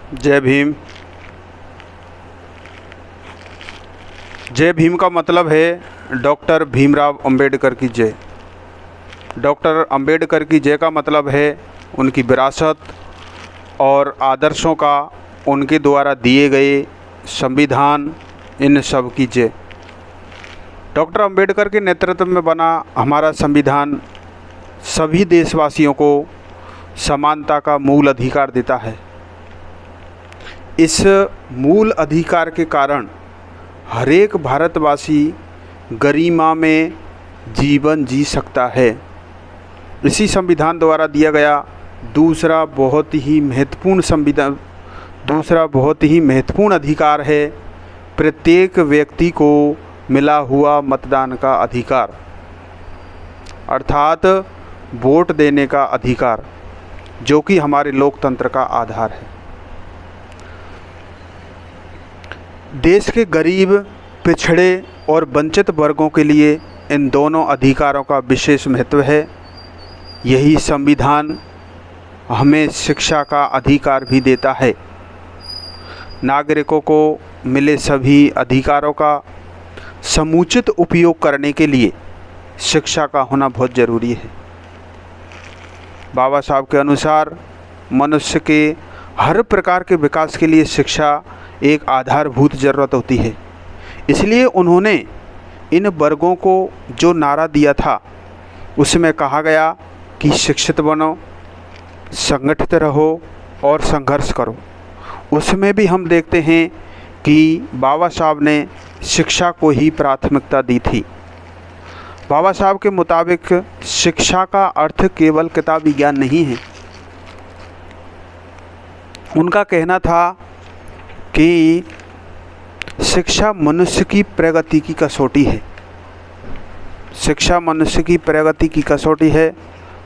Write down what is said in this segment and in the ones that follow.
जय भीम। जय भीम का मतलब है डॉक्टर भीमराव अंबेडकर की जय। डॉक्टर अंबेडकर की जय का मतलब है उनकी विरासत और आदर्शों का, उनके द्वारा दिए गए संविधान, इन सब की जय। डॉक्टर अंबेडकर के नेतृत्व में बना हमारा संविधान सभी देशवासियों को समानता का मूल अधिकार देता है। इस मूल अधिकार के कारण हर एक भारतवासी गरिमा में जीवन जी सकता है। इसी संविधान द्वारा दिया गया दूसरा बहुत ही महत्वपूर्ण अधिकार है प्रत्येक व्यक्ति को मिला हुआ मतदान का अधिकार, अर्थात वोट देने का अधिकार, जो कि हमारे लोकतंत्र का आधार है। देश के गरीब, पिछड़े और वंचित वर्गों के लिए इन दोनों अधिकारों का विशेष महत्व है। यही संविधान हमें शिक्षा का अधिकार भी देता है। नागरिकों को मिले सभी अधिकारों का समुचित उपयोग करने के लिए शिक्षा का होना बहुत ज़रूरी है। बाबा साहब के अनुसार मनुष्य के हर प्रकार के विकास के लिए शिक्षा एक आधारभूत ज़रूरत होती है। इसलिए उन्होंने इन वर्गों को जो नारा दिया था उसमें कहा गया कि शिक्षित बनो, संगठित रहो और संघर्ष करो। उसमें भी हम देखते हैं कि बाबा साहब ने शिक्षा को ही प्राथमिकता दी थी। बाबा साहब के मुताबिक शिक्षा का अर्थ केवल किताबी ज्ञान नहीं है। उनका कहना था कि शिक्षा मनुष्य की प्रगति की कसौटी है। शिक्षा मनुष्य की प्रगति की कसौटी है।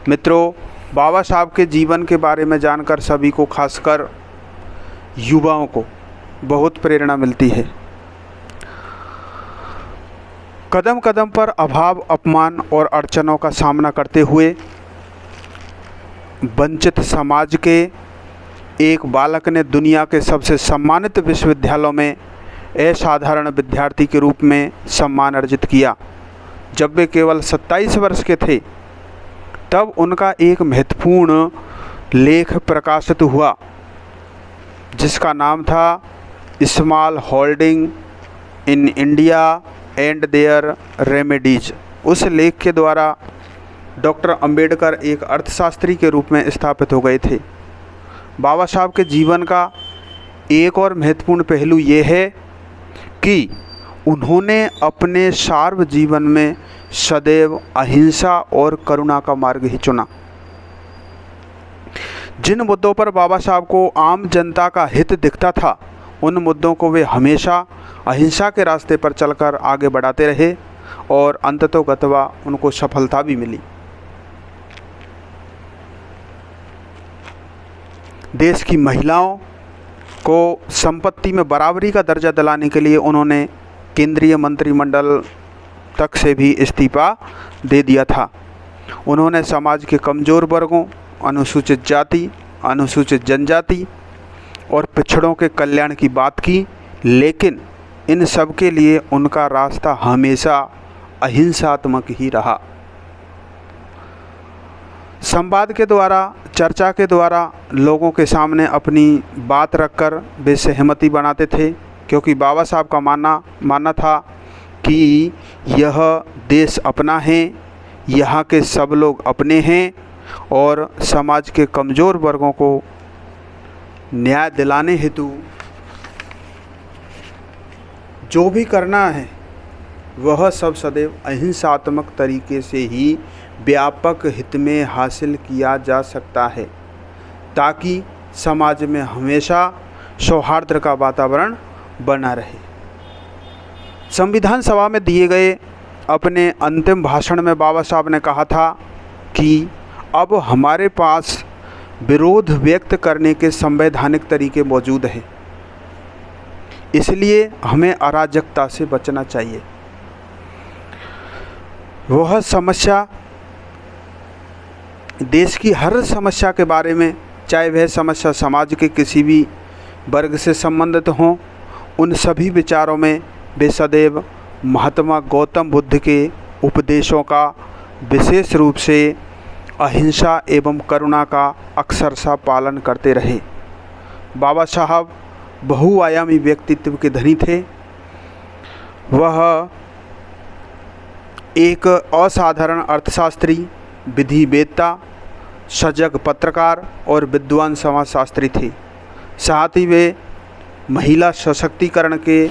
मित्रों, बाबा साहब के जीवन के बारे में जानकर सभी को, खासकर युवाओं को, बहुत प्रेरणा मिलती है। कदम कदम पर अभाव, अपमान और अड़चनों का सामना करते हुए वंचित समाज के एक बालक ने दुनिया के सबसे सम्मानित विश्वविद्यालयों में असाधारण विद्यार्थी के रूप में सम्मान अर्जित किया। जब वे केवल 27 वर्ष के थे तब उनका एक महत्वपूर्ण लेख प्रकाशित हुआ जिसका नाम था small holding in India and their remedies. उस लेख के द्वारा डॉक्टर अंबेडकर एक अर्थशास्त्री के रूप में स्थापित हो गए थे। बाबा साहब के जीवन का एक और महत्वपूर्ण पहलू ये है कि उन्होंने अपने सार्व जीवन में सदैव अहिंसा और करुणा का मार्ग ही चुना। जिन मुद्दों पर बाबा साहब को आम जनता का हित दिखता था, उन मुद्दों को वे हमेशा अहिंसा के रास्ते पर चलकर आगे बढ़ाते रहे और अंततोगत्वा उनको सफलता भी मिली। देश की महिलाओं को संपत्ति में बराबरी का दर्जा दिलाने के लिए उन्होंने केंद्रीय मंत्रिमंडल तक से भी इस्तीफा दे दिया था। उन्होंने समाज के कमज़ोर वर्गों, अनुसूचित जाति, अनुसूचित जनजाति और पिछड़ों के कल्याण की बात की, लेकिन इन सब के लिए उनका रास्ता हमेशा अहिंसात्मक ही रहा। संवाद के द्वारा, चर्चा के द्वारा लोगों के सामने अपनी बात रखकर वे सहमति बनाते थे, क्योंकि बाबा साहब का मानना था कि यह देश अपना है, यहाँ के सब लोग अपने हैं और समाज के कमज़ोर वर्गों को न्याय दिलाने हेतु जो भी करना है वह सब सदैव अहिंसात्मक तरीके से ही व्यापक हित में हासिल किया जा सकता है, ताकि समाज में हमेशा सौहार्द का वातावरण बना रहे। संविधान सभा में दिए गए अपने अंतिम भाषण में बाबा साहब ने कहा था कि अब हमारे पास विरोध व्यक्त करने के संवैधानिक तरीके मौजूद हैं, इसलिए हमें अराजकता से बचना चाहिए। वह समस्या, देश की हर समस्या के बारे में, चाहे वह समस्या समाज के किसी भी वर्ग से संबंधित हों, उन सभी विचारों में वे सदैव महात्मा गौतम बुद्ध के उपदेशों का, विशेष रूप से अहिंसा एवं करुणा का अक्षरशः पालन करते रहे। बाबा साहब बहुआयामी व्यक्तित्व के धनी थे। वह एक असाधारण अर्थशास्त्री, विधिवेत्ता, सजग पत्रकार और विद्वान समाजशास्त्री थे। साथ ही वे महिला सशक्तिकरण के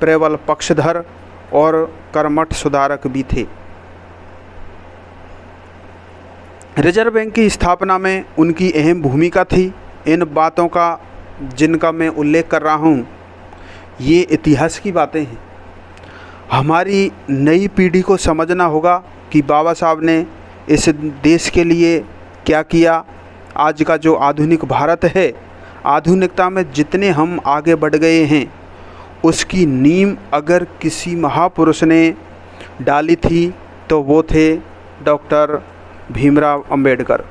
प्रबल पक्षधर और कर्मठ सुधारक भी थे। रिजर्व बैंक की स्थापना में उनकी अहम भूमिका थी। इन बातों का जिनका मैं उल्लेख कर रहा हूँ, ये इतिहास की बातें हैं। हमारी नई पीढ़ी को समझना होगा कि बाबा साहब ने इस देश के लिए क्या किया। आज का जो आधुनिक भारत है, आधुनिकता में जितने हम आगे बढ़ गए हैं, उसकी नींव अगर किसी महापुरुष ने डाली थी तो वो थे डॉक्टर भीमराव अंबेडकर।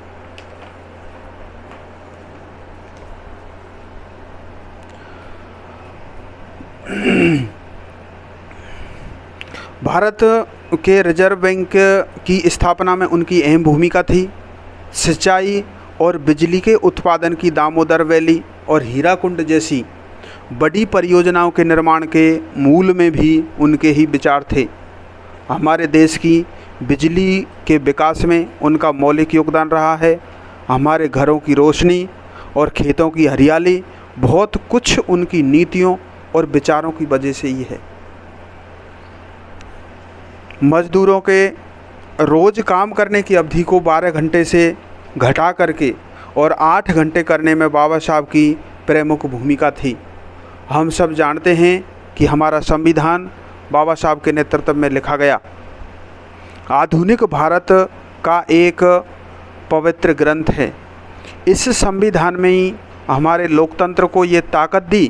भारत के रिजर्व बैंक की स्थापना में उनकी अहम भूमिका थी। सिंचाई और बिजली के उत्पादन की दामोदर वैली और हीराकुंड जैसी बड़ी परियोजनाओं के निर्माण के मूल में भी उनके ही विचार थे। हमारे देश की बिजली के विकास में उनका मौलिक योगदान रहा है। हमारे घरों की रोशनी और खेतों की हरियाली, बहुत कुछ उनकी नीतियों और विचारों की वजह से ही है। मजदूरों के रोज़ काम करने की अवधि को 12 घंटे से घटा करके और 8 घंटे करने में बाबा साहब की प्रमुख भूमिका थी। हम सब जानते हैं कि हमारा संविधान बाबा साहब के नेतृत्व में लिखा गया। आधुनिक भारत का एक पवित्र ग्रंथ है। इस संविधान में ही हमारे लोकतंत्र को ये ताकत दी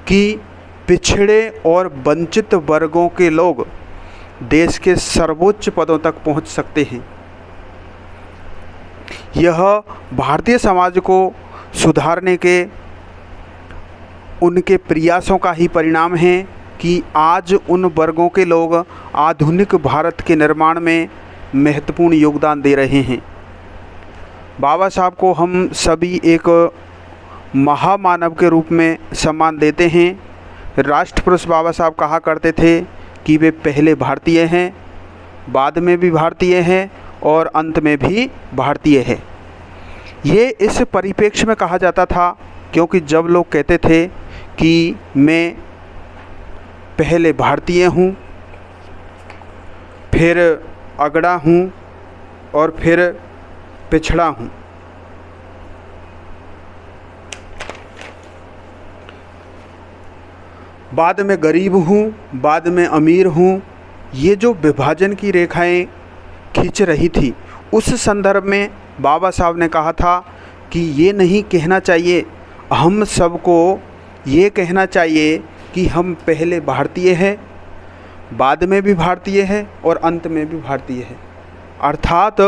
कि पिछड़े और वंचित वर्गों के लोग देश के सर्वोच्च पदों तक पहुंच सकते हैं। यह भारतीय समाज को सुधारने के उनके प्रयासों का ही परिणाम है कि आज उन वर्गों के लोग आधुनिक भारत के निर्माण में महत्वपूर्ण योगदान दे रहे हैं। बाबा साहब को हम सभी एक महामानव के रूप में सम्मान देते हैं। राष्ट्रपुरुष बाबा साहब कहा करते थे कि वे पहले भारतीय हैं, बाद में भी भारतीय हैं और अंत में भी भारतीय है। ये इस परिप्रेक्ष्य में कहा जाता था क्योंकि जब लोग कहते थे कि मैं पहले भारतीय हूँ, फिर अगड़ा हूँ और फिर पिछड़ा हूँ, बाद में गरीब हूँ, बाद में अमीर हूँ, ये जो विभाजन की रेखाएं खींच रही थी, उस संदर्भ में बाबा साहब ने कहा था कि ये नहीं कहना चाहिए, हम सबको ये कहना चाहिए कि हम पहले भारतीय हैं, बाद में भी भारतीय हैं और अंत में भी भारतीय हैं। अर्थात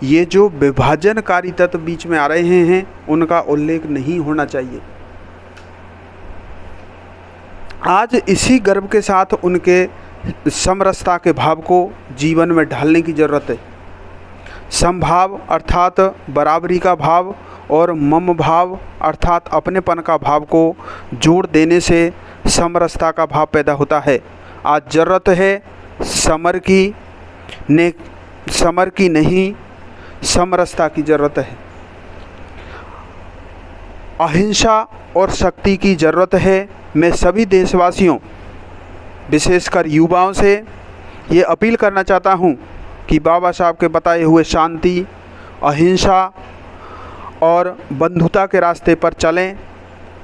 ये जो विभाजनकारी तत्व बीच में आ रहे हैं, उनका उल्लेख नहीं होना चाहिए। आज इसी गर्व के साथ उनके समरसता के भाव को जीवन में ढालने की ज़रूरत है। समभाव अर्थात बराबरी का भाव और मम भाव अर्थात अपनेपन का भाव को जोड़ देने से समरसता का भाव पैदा होता है। आज ज़रूरत है समर की नहीं, समरसता की ज़रूरत है। अहिंसा और शक्ति की ज़रूरत है। मैं सभी देशवासियों, विशेषकर युवाओं से ये अपील करना चाहता हूँ कि बाबा साहब के बताए हुए शांति, अहिंसा और बंधुता के रास्ते पर चलें।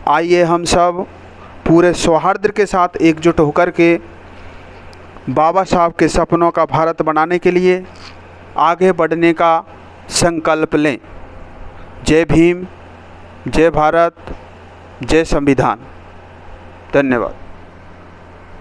आइए हम सब पूरे सौहार्द के साथ एकजुट होकर के बाबा साहब के सपनों का भारत बनाने के लिए आगे बढ़ने का संकल्प लें। जय भीम, जय भारत, जय संविधान। धन्यवाद।